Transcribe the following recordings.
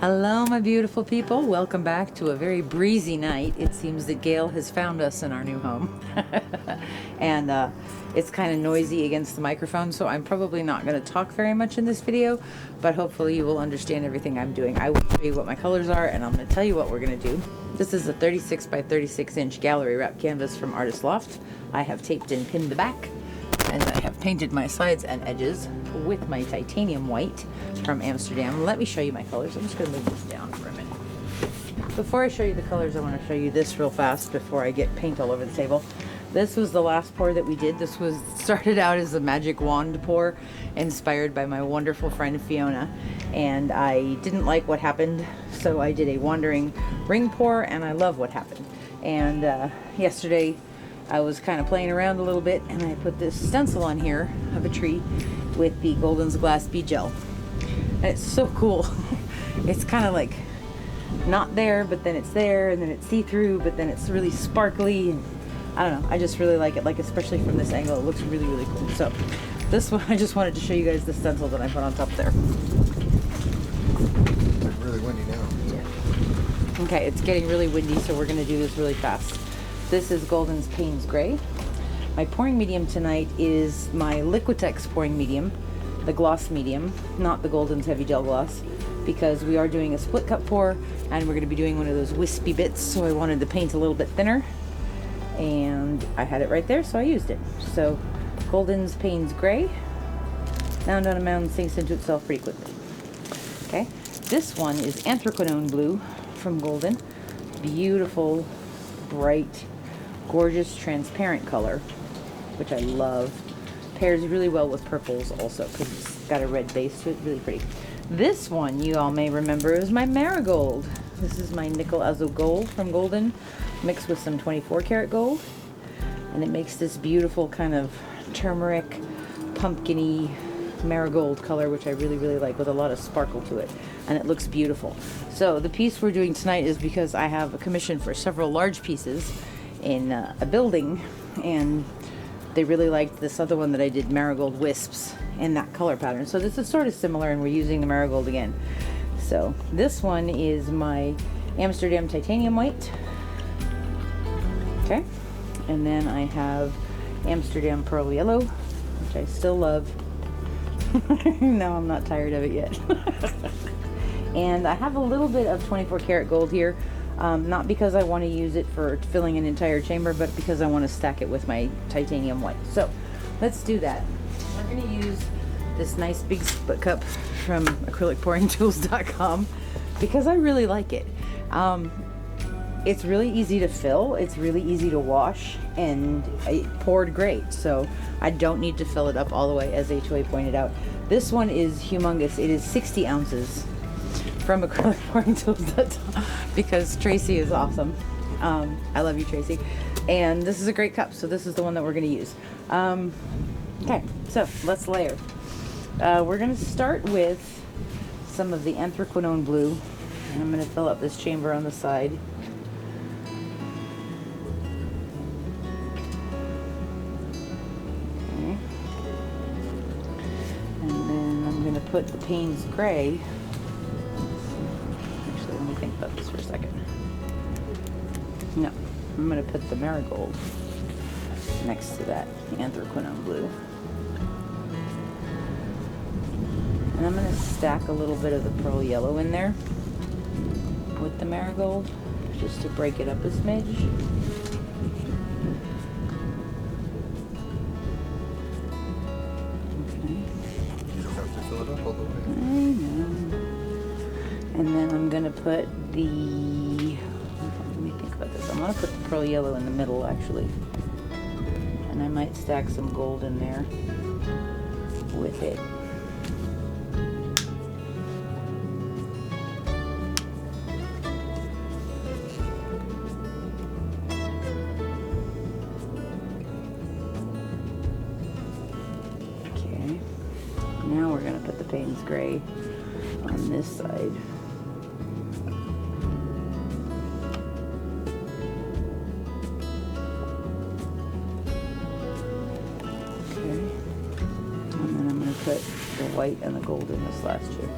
Hello, my beautiful people. Welcome back to a very breezy night. It seems that Gail has found us in our new home. And it's kind of noisy against the microphone, so I'm probably not going to talk very much in this video, but hopefully you will understand everything I'm doing. I will show you what my colors are, and I'm going to tell you what we're going to do. This is a 36 by 36 inch gallery wrap canvas from Artist Loft. I have taped and pinned the back, and I have painted my sides and edges with my titanium white from Amsterdam. Let me show you my colors. I'm just going to move this down for a minute. Before I show you the colors, I want to show you this real fast before I get paint all over the table. This was the last pour that we did. This was started out as a magic wand pour inspired by my wonderful friend Fiona, and I didn't like what happened, so I did a wandering ring pour, and I love what happened. And yesterday I was kind of playing around a little bit, and I put this stencil on here of a tree with the Golden's Glass bead gel. And it's so cool. It's kind of like not there, but then it's there, and then it's see-through, but then it's really sparkly. And I don't know, I just really like it, like especially from this angle. It looks really, really cool. So this one, I just wanted to show you guys the stencil that I put on top there. It's really windy now. Yeah. Okay, it's getting really windy, so we're gonna do this really fast. This is Golden's Paynes Grey. My pouring medium tonight is my Liquitex pouring medium, the gloss medium, not the Golden's heavy gel gloss, because we are doing a split cup pour, and we're gonna be doing one of those wispy bits, so I wanted the paint a little bit thinner. And I had it right there, so I used it. So Golden's Paynes Grey, mound on a mound, sinks into itself pretty quickly. Okay, this one is Anthraquinone Blue from Golden. Beautiful, bright, gorgeous, transparent color, which I love. Pairs really well with purples also, because it's got a red base to it, really pretty. This one, you all may remember, is my Marigold. This is my nickel Azo Gold from Golden, mixed with some 24 karat gold, and it makes this beautiful kind of turmeric, pumpkin-y marigold color, which I really, really like, with a lot of sparkle to it, and it looks beautiful. So the piece we're doing tonight is because I have a commission for several large pieces in a building, and they really liked this other one that I did, Marigold Wisps, in that color pattern. So this is sort of similar, and we're using the Marigold again. So this one is my Amsterdam Titanium White. Okay, and then I have Amsterdam Pearl Yellow, which I still love. No, I'm not tired of it yet. And I have a little bit of 24 karat gold here, not because I want to use it for filling an entire chamber, but because I want to stack it with my titanium white. So let's do that. We're going to use this nice big split cup from acrylicpouringtools.com because I really like it. It's really easy to fill, it's really easy to wash, and it poured great, so I don't need to fill it up all the way, as HOA pointed out. This one is humongous. It is 60 ounces from acrylicpouringtools.com because Tracy is awesome. I love you, Tracy. And this is a great cup, so this is the one that we're going to use. Okay, so let's layer. We're going to start with some of the Anthraquinone Blue, and I'm going to fill up this chamber on the side. Okay. And then I'm going to put the Paynes Grey. Actually, let me think about this for a second. No, I'm going to put the Marigold next to that Anthraquinone Blue. And I'm going to stack a little bit of the Pearl Yellow in there with the Marigold, just to break it up a smidge. Okay. You don't have to fill it up all the way. I know. And then I'm going to put the, let me think about this. I'm going to put the Pearl Yellow in the middle, actually. And I might stack some gold in there with it. Okay. Now we're going to put the Paynes Grey on this side. Put the white and the gold in this last year.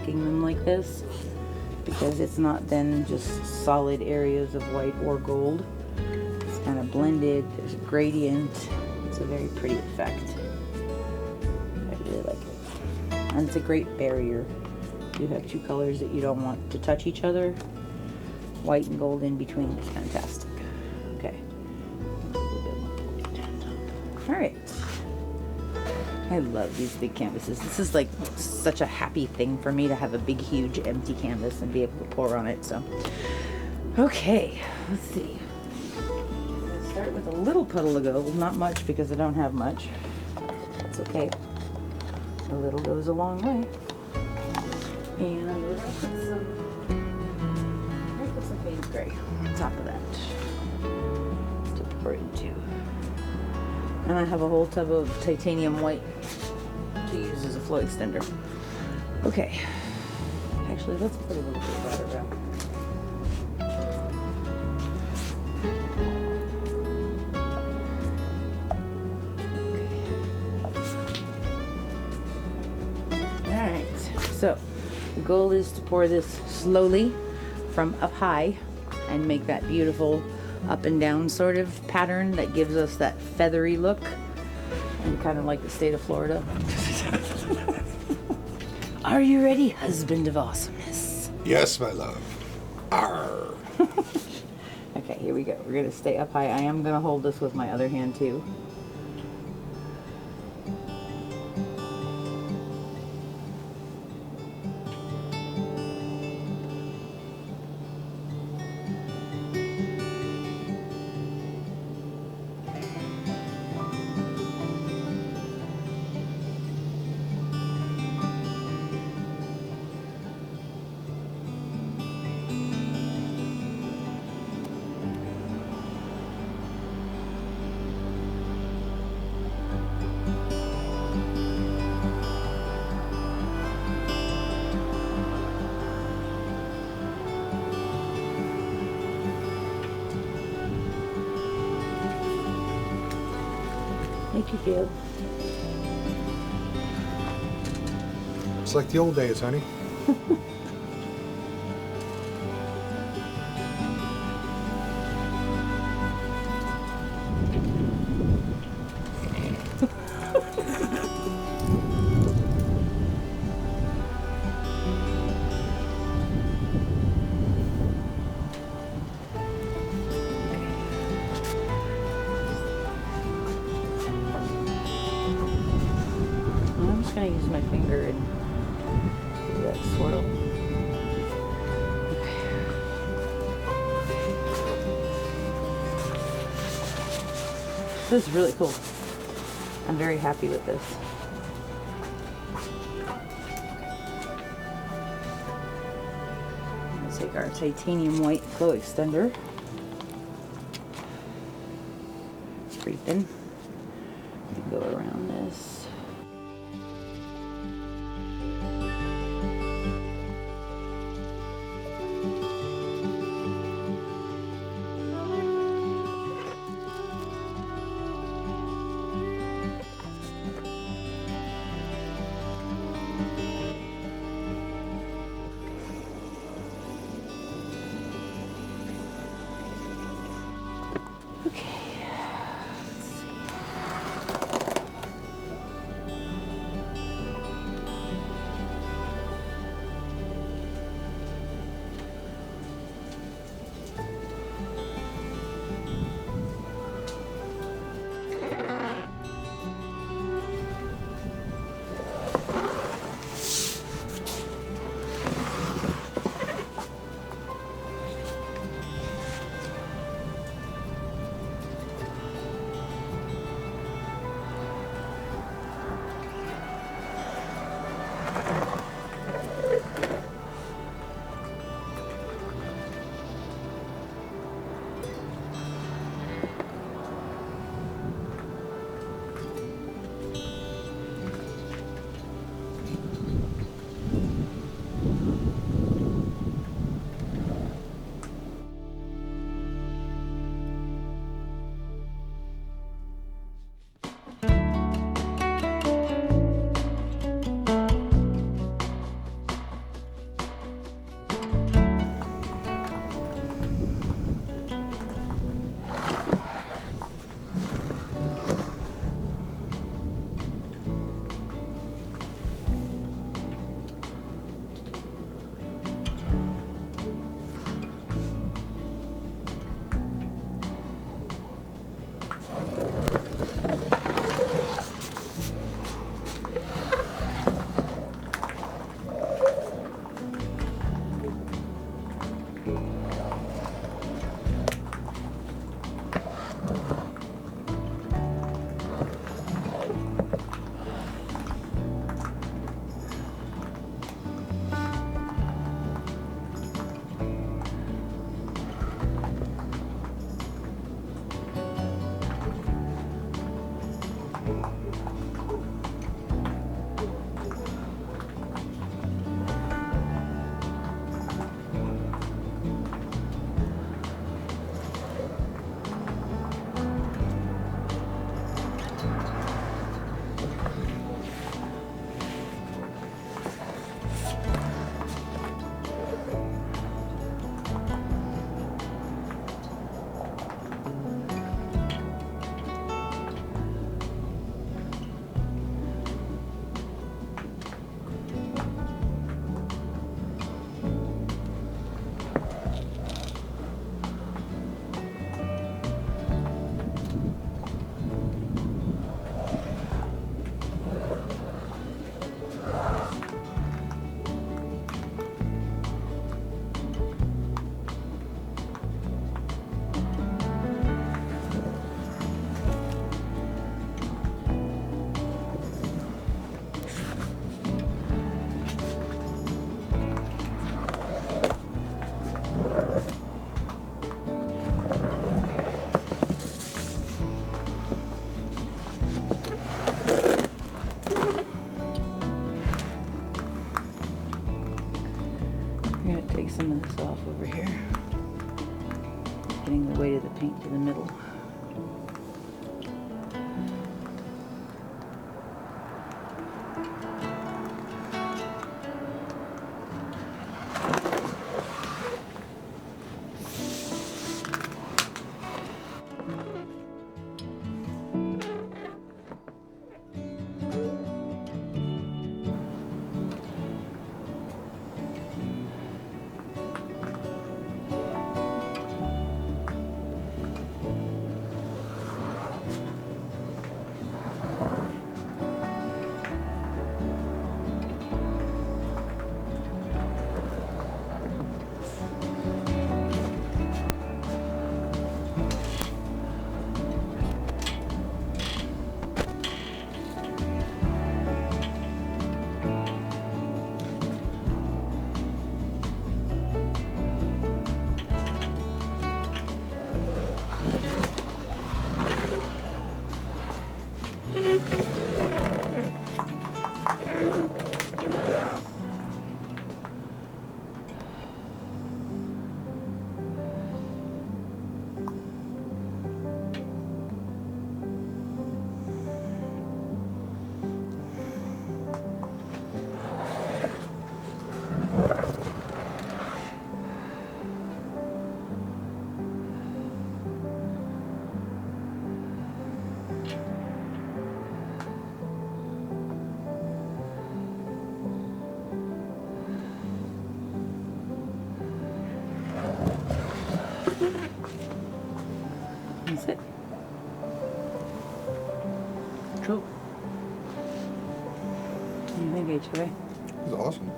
stacking them like this, because it's not then just solid areas of white or gold. It's kind of blended, there's a gradient. It's a very pretty effect. I really like it. And it's a great barrier. You have two colors that you don't want to touch each other. White and gold in between is fantastic. Okay. Alright. I love these big canvases. This is like such a happy thing for me to have a big, huge, empty canvas and be able to pour on it. So, okay, let's see. I'm gonna start with a little puddle of gold. Not much because I don't have much. That's okay. A little goes a long way. And I'm gonna put some Paynes Grey on top of that to pour into. And I have a whole tub of titanium white to use as a flow extender. Okay. Actually, let's put a little bit of that around. Alright, so the goal is to pour this slowly from up high and make that beautiful up and down sort of pattern that gives us that feathery look, and kind of like the state of Florida. Are you ready, husband of awesomeness? Yes, my love. Arr. Okay, here we go. We're gonna stay up high. I am gonna hold this with my other hand too. Thank you, Caleb. It's like the old days, honey. I'm just gonna use my finger and do that swirl. This is really cool. I'm very happy with this. I'm gonna take our titanium white flow extender. It's pretty thin. Go around this. getting the weight of the paint to the middle. That's it. Cool. What do you think, HOA? It was awesome.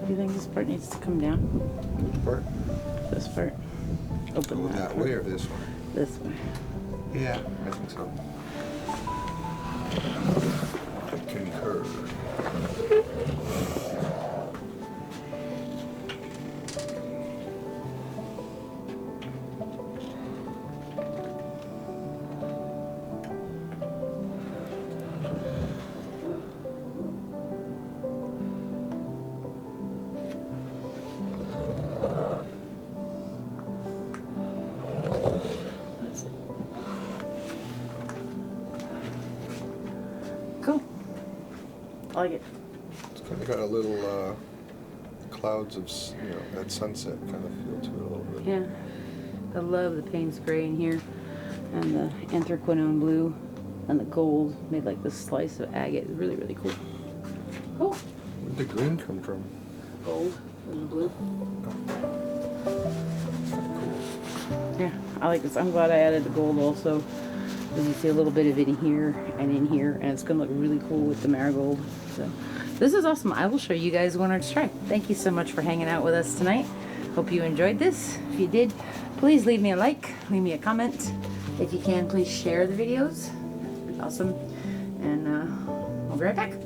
Do you think this part needs to come down? Which part? This part. Open Go that that way or this way? This way. Yeah, I think so. I concur. Cool. I like it. It's kind of got a little clouds of, that sunset kind of feel to it a little bit. Yeah. I love the Paynes Grey in here, and the Anthraquinone Blue, and the gold made like this slice of agate. Really, really cool. Cool. Where'd the green come from? Gold and the blue. Cool. Yeah, I like this. I'm glad I added the gold also. As you see a little bit of it in here and in here, and it's gonna look really cool with the marigold. So this is awesome. I will show you guys one to try. Thank you so much for hanging out with us tonight. Hope you enjoyed this. If you did, please leave me a like, leave me a comment. If you can, please share the videos. Awesome. And I'll be right back.